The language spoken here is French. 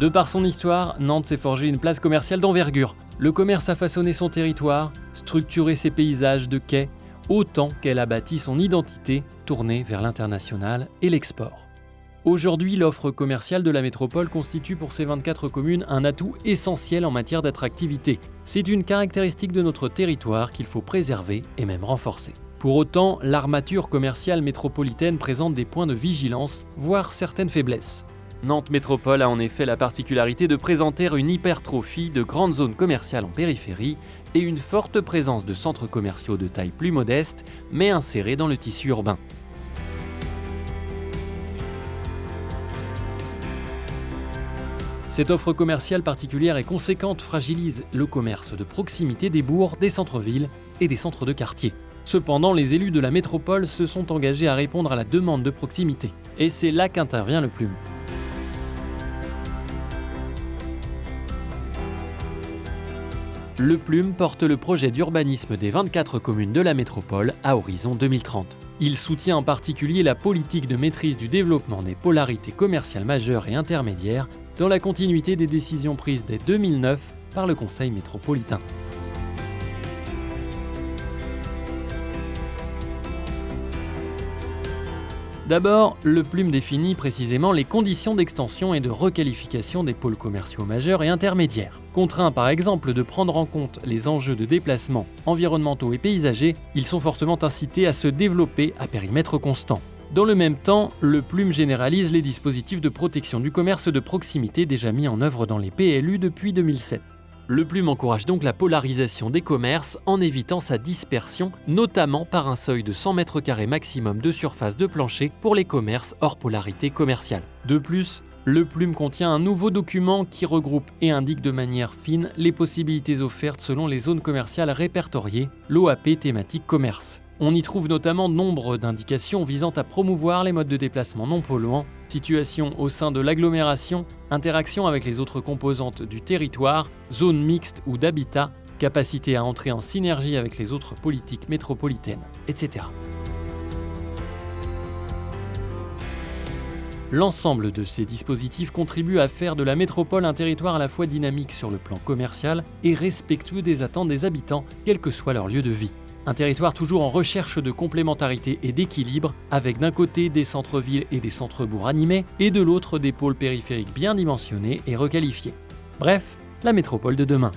De par son histoire, Nantes s'est forgé une place commerciale d'envergure. Le commerce a façonné son territoire, structuré ses paysages de quais, autant qu'elle a bâti son identité tournée vers l'international et l'export. Aujourd'hui, l'offre commerciale de la métropole constitue pour ces 24 communes un atout essentiel en matière d'attractivité. C'est une caractéristique de notre territoire qu'il faut préserver et même renforcer. Pour autant, l'armature commerciale métropolitaine présente des points de vigilance, voire certaines faiblesses. Nantes Métropole a en effet la particularité de présenter une hypertrophie de grandes zones commerciales en périphérie et une forte présence de centres commerciaux de taille plus modeste, mais insérés dans le tissu urbain. Cette offre commerciale particulière et conséquente fragilise le commerce de proximité des bourgs, des centres-villes et des centres de quartier. Cependant, les élus de la métropole se sont engagés à répondre à la demande de proximité. Et c'est là qu'intervient le Plume. Le Plume porte le projet d'urbanisme des 24 communes de la métropole à horizon 2030. Il soutient en particulier la politique de maîtrise du développement des polarités commerciales majeures et intermédiaires dans la continuité des décisions prises dès 2009 par le Conseil métropolitain. D'abord, le Plume définit précisément les conditions d'extension et de requalification des pôles commerciaux majeurs et intermédiaires. Contraints par exemple de prendre en compte les enjeux de déplacement environnementaux et paysagers, ils sont fortement incités à se développer à périmètre constant. Dans le même temps, le Plume généralise les dispositifs de protection du commerce de proximité déjà mis en œuvre dans les PLU depuis 2007. Le Plume encourage donc la polarisation des commerces en évitant sa dispersion, notamment par un seuil de 100 m² maximum de surface de plancher pour les commerces hors polarité commerciale. De plus, le Plume contient un nouveau document qui regroupe et indique de manière fine les possibilités offertes selon les zones commerciales répertoriées, l'OAP thématique commerce. On y trouve notamment nombre d'indications visant à promouvoir les modes de déplacement non polluants, situation au sein de l'agglomération, interaction avec les autres composantes du territoire, zones mixtes ou d'habitat, capacité à entrer en synergie avec les autres politiques métropolitaines, etc. L'ensemble de ces dispositifs contribue à faire de la métropole un territoire à la fois dynamique sur le plan commercial et respectueux des attentes des habitants, quel que soit leur lieu de vie. Un territoire toujours en recherche de complémentarité et d'équilibre, avec d'un côté des centres-villes et des centres-bourgs animés, et de l'autre des pôles périphériques bien dimensionnés et requalifiés. Bref, la métropole de demain.